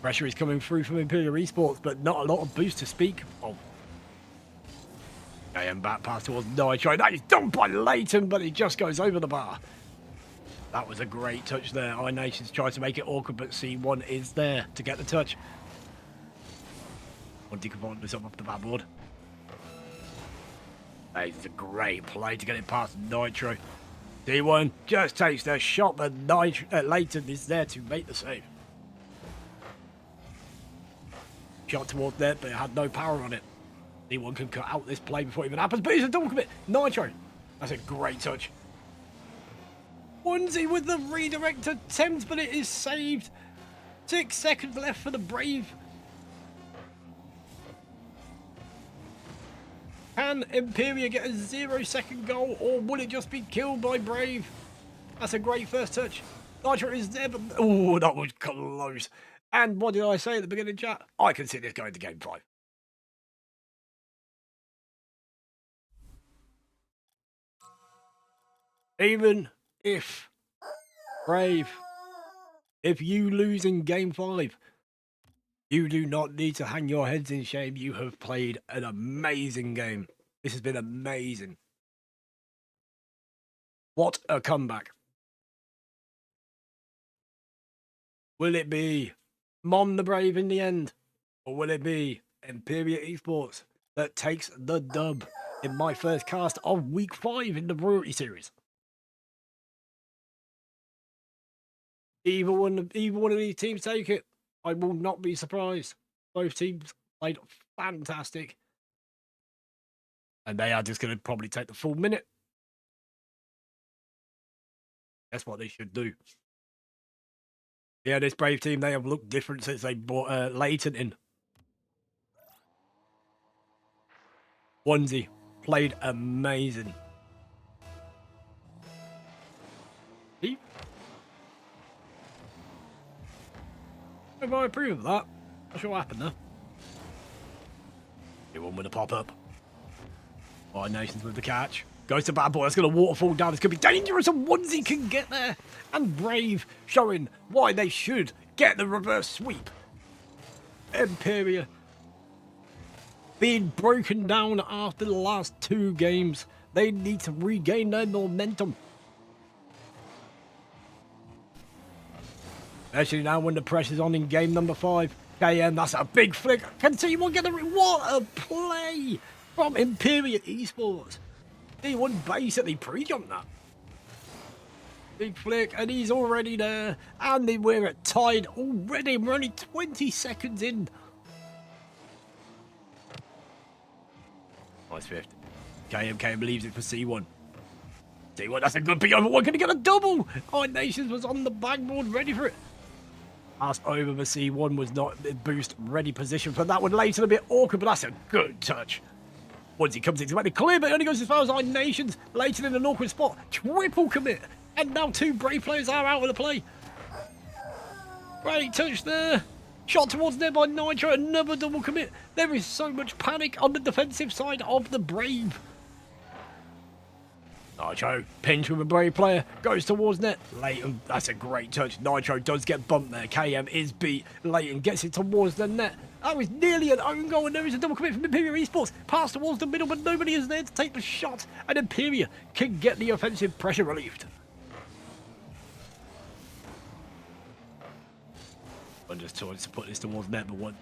Pressure is coming through from Emperior Esports, but not a lot of boost to speak of. AM back pass towards Nitro. That is done by Leighton, but he just goes over the bar. That was a great touch there. I Nations tried to make it awkward, but C1 is there to get the touch. One decavant this up off the backboard. It's a great play to get it past Nitro. D1 just takes the shot, but Leighton is there to make the save. Shot towards net, but it had no power on it. D1 can cut out this play before it even happens, but it's a double commit. Nitro. That's a great touch. Onesie with the redirect attempt, but it is saved. 6 seconds left for the Brave. Can Emperior get a 0-second goal, or will it just be killed by Brave? That's a great first touch. Nitro is there, but oh, that was close. And what did I say at the beginning, chat? I can see this going to game 5. Even if Brave, if you lose in game 5, you do not need to hang your heads in shame. You have played an amazing game. This has been amazing. What a comeback. Will it be Mon the Brave in the end? Or will it be Emperior Esports that takes the dub in my first cast of week 5 in the Royalty Series? Either one of these teams take it. I will not be surprised. Both teams played fantastic. And they are just going to probably take the full minute. That's what they should do. Yeah, this Brave team, they have looked different since they brought Leighton in. Onesie played amazing. He? If I approve of that, not sure what happened there. He won with a pop-up. Fire Nations with the catch. Goes to Bad Boy. That's going to waterfall down. This could be dangerous. And Onesie can get there. And Brave showing why they should get the reverse sweep. Emperior being broken down after the last 2 games. They need to regain their momentum. Especially now when the pressure's on in game number 5. KM, that's a big flick. Can see one get the... What a play from Emperior Esports. He won basically pre-jumped that. Big flick, and he's already there. And we're tied already. We're only 20 seconds in. Nice 5th. KM believes it for C1. C1, that's a good beat over 1. Can he get a double? Oh, Nations was on the backboard, ready for it. Pass over the C1 was not boost ready position for that one. Later a bit awkward, but that's a good touch. Once he comes in to make the clear, but it only goes as far as Nations. Later in an awkward spot. Triple commit. And now 2 Brave players are out of the play. Great touch there. Shot towards there by Nitro. Another double commit. There is so much panic on the defensive side of the Brave. Nitro, pinch with a Brave player, goes towards net. Leighton, that's a great touch. Nitro does get bumped there. KM is beat. Leighton gets it towards the net. That was nearly an own goal, and there is a double commit from Emperior Esports. Pass towards the middle, but nobody is there to take the shot. And Emperior can get the offensive pressure relieved. I'm just trying to put this towards net, but one.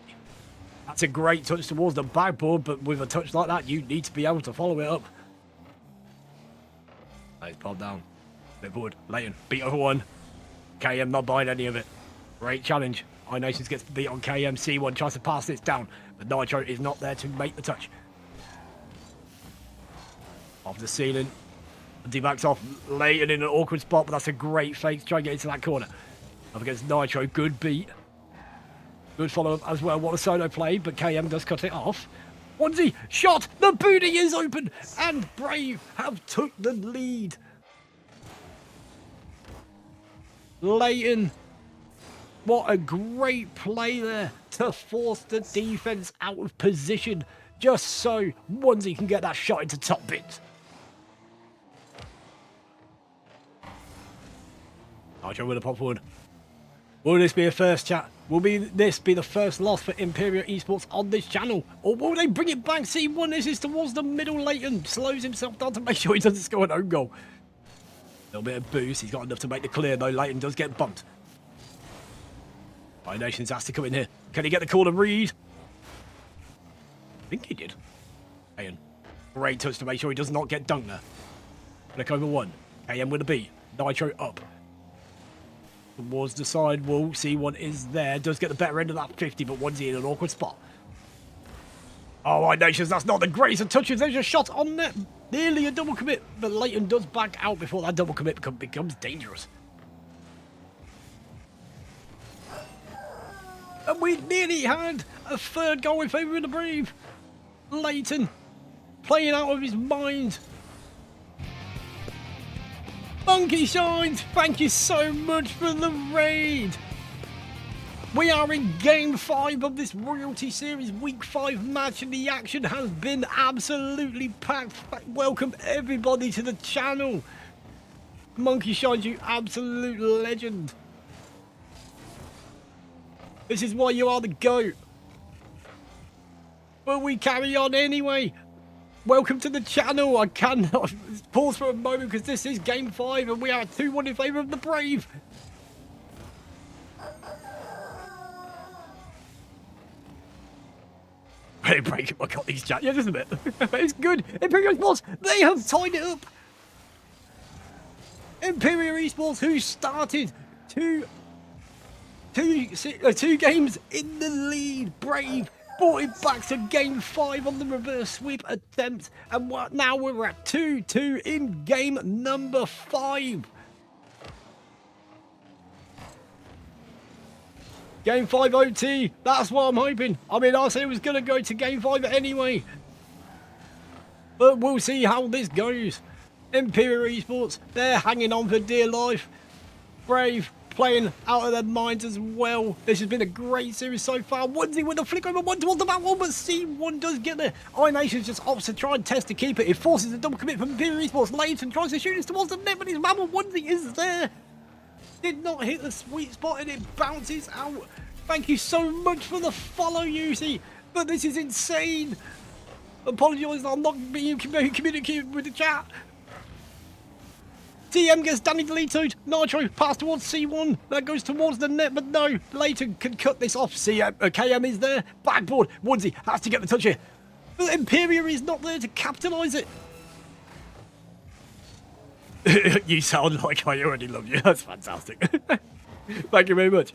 That's a great touch towards the backboard, but with a touch like that, you need to be able to follow it up. He's pulled down. Bit forward. Leighton beat over 1. KM not buying any of it. Great challenge. Nations gets beat on KM. C1 tries to pass this down, but Nitro is not there to make the touch. Off the ceiling. D-backs off. Leighton in an awkward spot, but that's a great fake to try and get into that corner. Up against Nitro. Good beat. Good follow-up as well. What a solo play, but KM does cut it off. Onesie, shot, the booty is open, and Brave have took the lead. Leighton, what a great play there to force the defense out of position, just so Onesie can get that shot into top bins. Nitro with a pop forward. Will this be a first chat? Will this be the first loss for Emperior Esports on this channel? Or will they bring it back? C1, this is towards the middle. Leighton slows himself down to make sure he doesn't score an own goal. A little bit of boost. He's got enough to make the clear, though. Leighton does get bumped. Nations has to come in here. Can he get the call and read? I think he did. Leighton. Great touch to make sure he does not get dunked there. Flick over 1. AM with a B. Nitro up. Towards the side wall, C1 is there, does get the better end of that 50, but Onesie in an awkward spot. Oh, Nations, that's not the greatest of touches. There's a shot on net, nearly a double commit, but Leighton does back out before that double commit becomes dangerous. And we nearly had a 3rd goal in favour of the Brave. Leighton playing out of his mind. Monkey Shines, thank you so much for the raid. We are in game 5 of this Royalty Series Week 5 match, and the action has been absolutely packed. Welcome everybody to the channel. Monkey Shines, you absolute legend. This is why you are the GOAT. But we carry on anyway. Welcome to the channel. I cannot pause for a moment because this is game 5 and we are 2-1 in favour of the Brave. Hey, break it. I got these chat. Yeah, just a bit. It's good. Emperior Esports, they have tied it up. Emperior Esports, who started two games in the lead. Brave brought it back to game 5 on the reverse sweep attempt, and now we're at 2-2 in game number 5. Game 5 OT. That's what I'm hoping. I mean, I said it was going to go to Game 5 anyway. But we'll see how this goes. Emperior Esports, they're hanging on for dear life. Brave playing out of their minds as well. This has been a great series so far. Onesie with a flick over one towards the back one, but C1 does get there. iNations just opts to try and test to keep it. It forces a double commit from Emperior Esports. Leighton tries to shoot this towards the net, but his mammal onesie is there. Did not hit the sweet spot and it bounces out. Thank you so much for the follow, Yusi. But this is insane. Apologise, I'm not being communicated with the chat. TM gets Danny deleted. Nitro pass towards C1. That goes towards the net, but no. Leighton can cut this off. KM is there. Backboard. Woodsy has to get the touch here. But Emperior is not there to capitalise it. You sound like I already love you. That's fantastic. Thank you very much.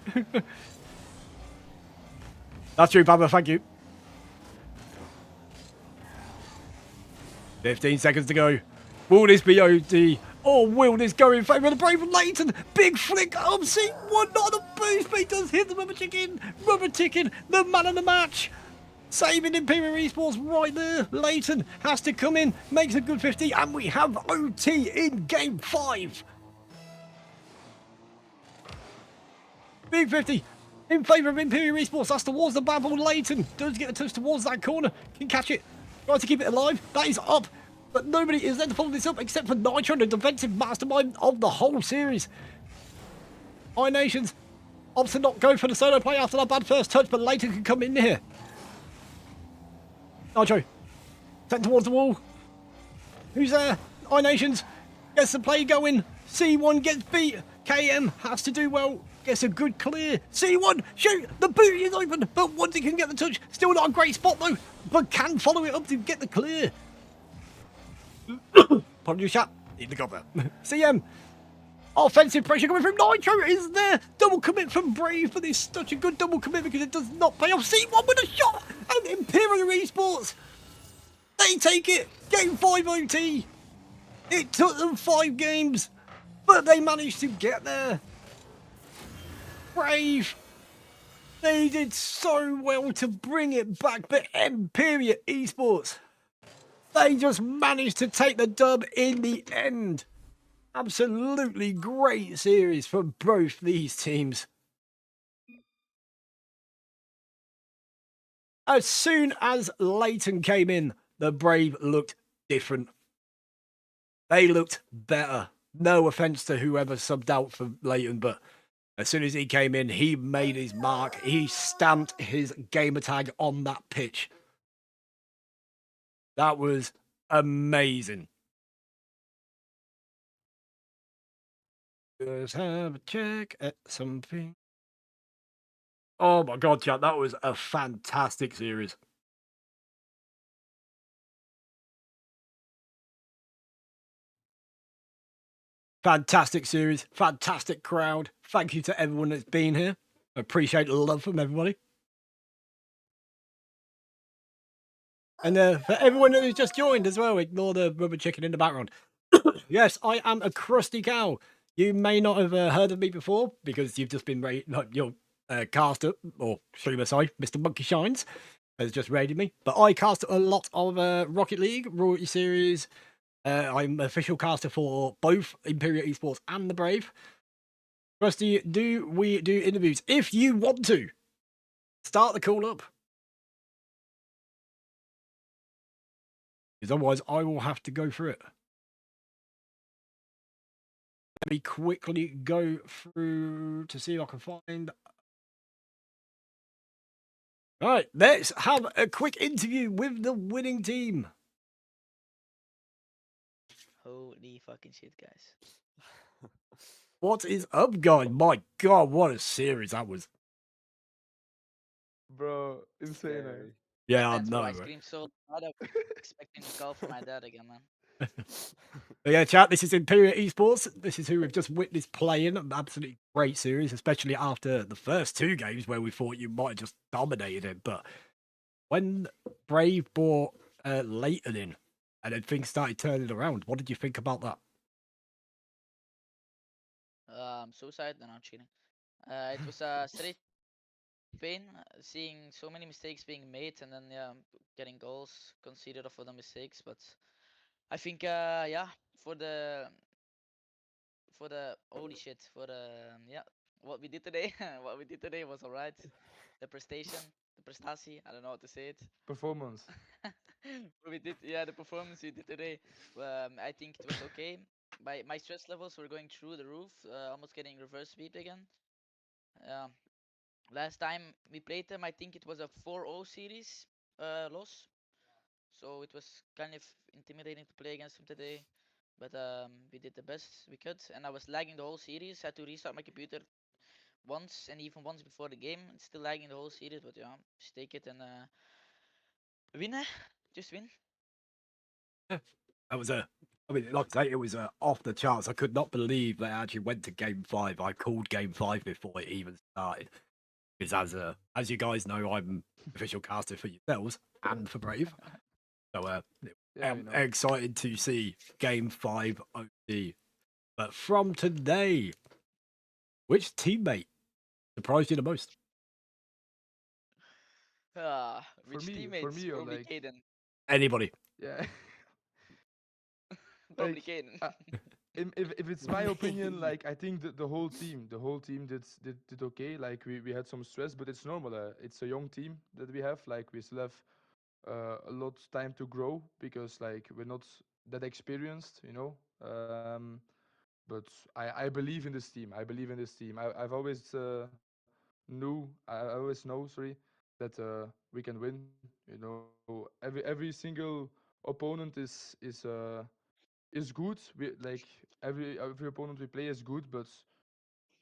That's true, Papa. Thank you. 15 seconds to go. Will this be OD? Or will this go in favour of the Brave Leighton? Big flick up C1, not a boost, but he does hit the rubber chicken. Rubber chicken, the man of the match. Saving Emperior Esports right there. Leighton has to come in, makes a good 50, and we have OT in Game 5. Big 50 in favour of Emperior Esports. That's towards the bad ball. Leighton does get a touch towards that corner. Can catch it. Tries to keep it alive. That is up. But nobody is there to follow this up except for Nitro, the defensive mastermind of the whole series. iNations opts to not go for the solo play after that bad first touch, but Leighton can come in here. Nitro sent towards the wall. Who's there? iNations gets the play going. C1 gets beat. KM has to do well. Gets a good clear. C1, shoot! The booty is open, but once he can get the touch, still not a great spot though, but can follow it up to get the clear. Apologies, chat. Need the cover. CM. Offensive pressure coming from Nitro is there. Double commit from Brave, but it's such a good double commit because it does not pay off. C1 with a shot, and Emperior Esports, they take it. Game 5 OT. It took them 5 games, but they managed to get there. Brave, they did so well to bring it back, but Emperior Esports, they just managed to take the dub in the end. Absolutely great series for both these teams. As soon as Leighton came in, the Brave looked different. They looked better. No offence to whoever subbed out for Leighton, but as soon as he came in, he made his mark. He stamped his gamer tag on that pitch. That was amazing. Let's have a check at something. Oh my god, chat, that was a fantastic series. Fantastic series, fantastic crowd. Thank you to everyone that's been here. Appreciate the love from everybody. And for everyone who's just joined as well, ignore the rubber chicken in the background. Yes, I am a crusty cow. You may not have heard of me before because you've just been your caster or streamer, sorry, Mr. Monkey Shines has just raided me. But I cast a lot of Rocket League, Royalty Series. I'm official caster for both Emperior Esports and the Brave. Rusty, do we do interviews? If you want to, start the call up. Because otherwise I will have to go through it. Let me quickly go through to see if I can find. All right, let's have a quick interview with the winning team. Holy fucking shit, guys. What is up, guys? My god, what a series that was. Bro, insane. Yeah, I That's know. why I Right? screamed so loud. I was expecting a call from my dad again, man. Yeah, chat, this is Emperior Esports. This is who we've just witnessed playing. An absolutely great series, especially after the first 2 games where we thought you might have just dominated it. But when Brave brought Leighton in and then things started turning around, what did you think about that? Suicide? No, I'm cheating. It was a steady pain seeing so many mistakes being made and then yeah, getting goals conceded off of the mistakes. But I think yeah, for the holy shit for the yeah, what we did today, what we did today was alright. The prestation, the prestatie, I don't know how to say it. Performance. What we did, yeah, the performance we did today. I think it was okay. My stress levels were going through the roof, almost getting reverse sweep again. Um, Last time we played them, I think it was a 4-0 series loss. So it was kind of intimidating to play against them today. But we did the best we could, and I was lagging the whole series. Had to restart my computer once, and even once before the game. It's still lagging the whole series, but yeah, just take it and win. Just win. That was a. I mean, like I say, it was off the charts. I could not believe they actually went to game five. I called game five before it even started. Because as you guys know, I'm official caster for yourselves and for Brave. So Yeah, we I'm know. excited to see game five OD. But from today, which teammate surprised you the most? For Which me, teammates? or Probably like, Caden. Anybody? yeah, Probably like, Caden. uh, if it's my opinion, like I think the whole team did okay. Like we had some stress, but it's normal. It's a young team that we have. Like we still have a lot time to grow because like we're not that experienced, you know. But I believe in this team. I believe in this team. I've always I always know, sorry, that we can win. You know, every single opponent is good. We like every opponent we play is good, but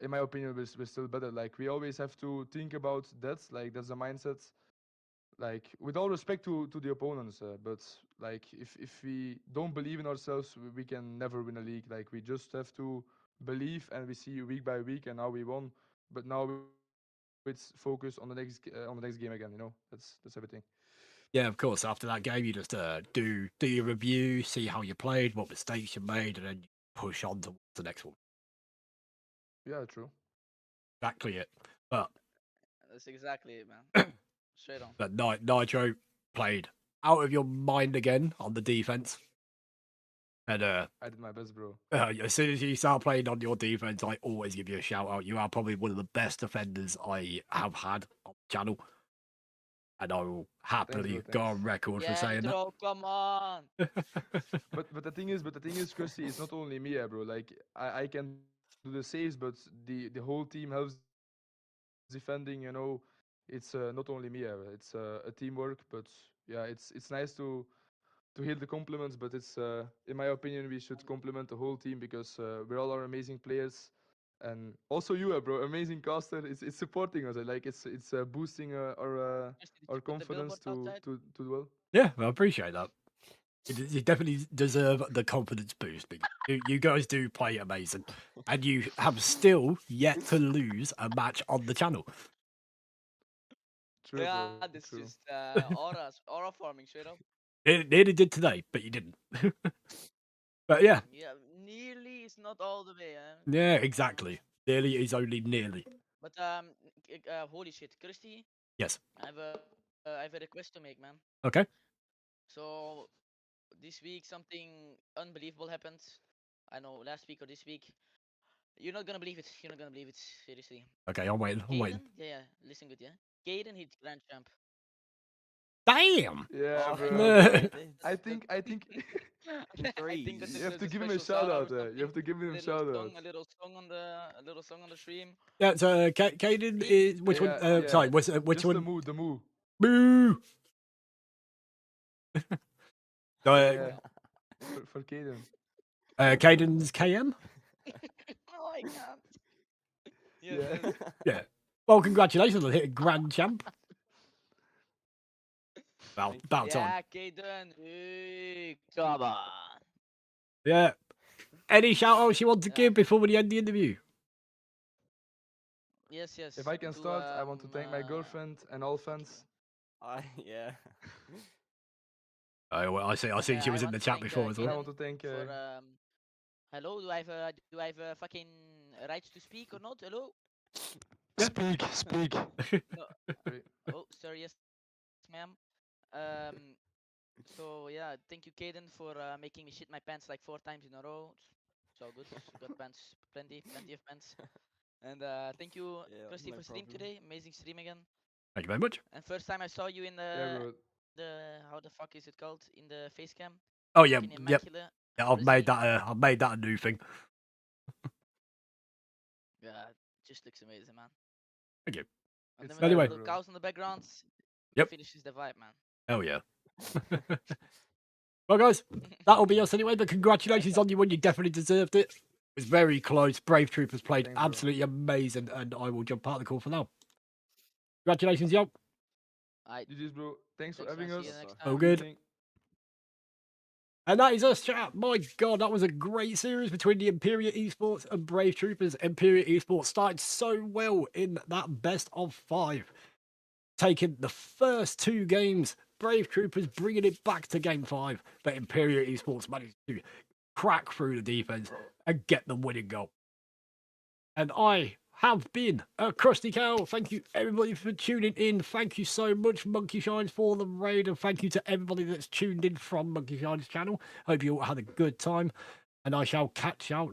in my opinion, we're still better. Like we always have to think about that. Like that's the mindset. Like with all respect to the opponents, but like if we don't believe in ourselves, we can never win a league. Like we just have to believe, and we see week by week, and now we won. But now it's focus on the next game again. You know, that's everything. Yeah, of course. After that game, you just do your review, see how you played, what mistakes you made, and then you push on to the next one. Yeah, true. Exactly it. But That's exactly it, man. Straight on. Nitro played out of your mind again on the defense. And I did my best, bro. as soon as you start playing on your defense, I always give you a shout out. You are probably one of the best defenders I have had on the channel, and I will Thanks, bro. happily go Thanks. on record for Yeah, saying that. Nitro, come on. But the thing is, Chrissy, it's not only me, bro. Like I can do the saves, but the whole team helps defending. You know, it's not only me. It's a teamwork. But yeah, it's nice to hear the compliments. But it's in my opinion, we should compliment the whole team because we're all our amazing players. And also you, bro, amazing caster. It's supporting us. Like it's boosting Christy, did our you put the confidence billboard outside? to do well. Yeah, I appreciate that. You definitely deserve the confidence boost because you guys do play amazing, and you have still yet to lose a match on the channel. True, Yeah, bro. that's True. just aura farming straight up. It nearly did today, but you didn't. But yeah, Yeah, nearly is not all the way, yeah, exactly. Nearly is only nearly. But holy shit, Christy, Yes. I have a request to make, man. Okay. So this week something unbelievable happened. I know last week or this week. You're not gonna believe it. You're not gonna believe it. Seriously. Okay, I'm waiting. I'm waiting. Caden, yeah, listen good, yeah. Caden hit Grand Champ. Damn. Yeah, Oh, bro. yeah, Yeah, he did. I think In I think that threes. you have deserves to a give him a special shout shout out or out. You something. have to give him A a little shout song, out. a little song on the stream. so Caden See, is which one? Yeah, Sorry, yeah. which Just one? the moo. Boo. Uh, Yeah, for Caden. Caden's KM. oh, I can't. Yes, Yeah. yes. Yeah. Well, congratulations on hitting Grand Champ. Thank you. About time. Yeah, Caden. Hey, come on. Yeah. Any shout outs you want to Yeah. give before we end the interview? Yes, If yes. I can To start, I want to thank my girlfriend and all fans. Yeah. Oh, well, I see she I was in want the to chat thank before as And I well. Caden want to thank. for hello. Do I have a fucking rights to speak or not? Hello. Speak, speak. No. Sorry. Oh, sorry. Yes, ma'am. Um. So yeah, thank you, Caden, for making me shit my pants like 4 times in a row. It's all good. Got pants, plenty of pants. And thank you, Yeah, Krusty, no for stream problem. today. Amazing stream again. Thank you very much. And first time I saw you in Yeah, bro. the how the fuck is it called, in the face cam. Oh yeah, Fucking yep. immaculate. Yeah, I've made Frizzy. that. I've made that a new thing. Yeah, just looks amazing, man. Thank you. And then It's with the Anyway. nice, little bro. cows in the backgrounds, Yep. finishes the vibe, man. Oh yeah. Well, guys, that'll be us anyway. But congratulations on you when you definitely deserved it. It was very close. Brave Troopers played Thanks, bro. absolutely amazing, and I will jump out of the call for now. Congratulations, yo. Alright, GG's, bro. Thanks for thanks, man. having See us. you next All time. All Good good. evening. And that is us, chat. My God, that was a great series between the Emperior Esports and Brave Troopers. Emperior Esports started so well in that best of 5, taking the first 2 games. Brave Troopers bringing it back to game 5, but Emperior Esports managed to crack through the defense and get the winning goal. And I have been a Krusty Cow. Thank you, everybody, for tuning in. Thank you so much, Monkey Shines, for the raid. And thank you to everybody that's tuned in from Monkey Shines channel. Hope you all had a good time. And I shall catch you out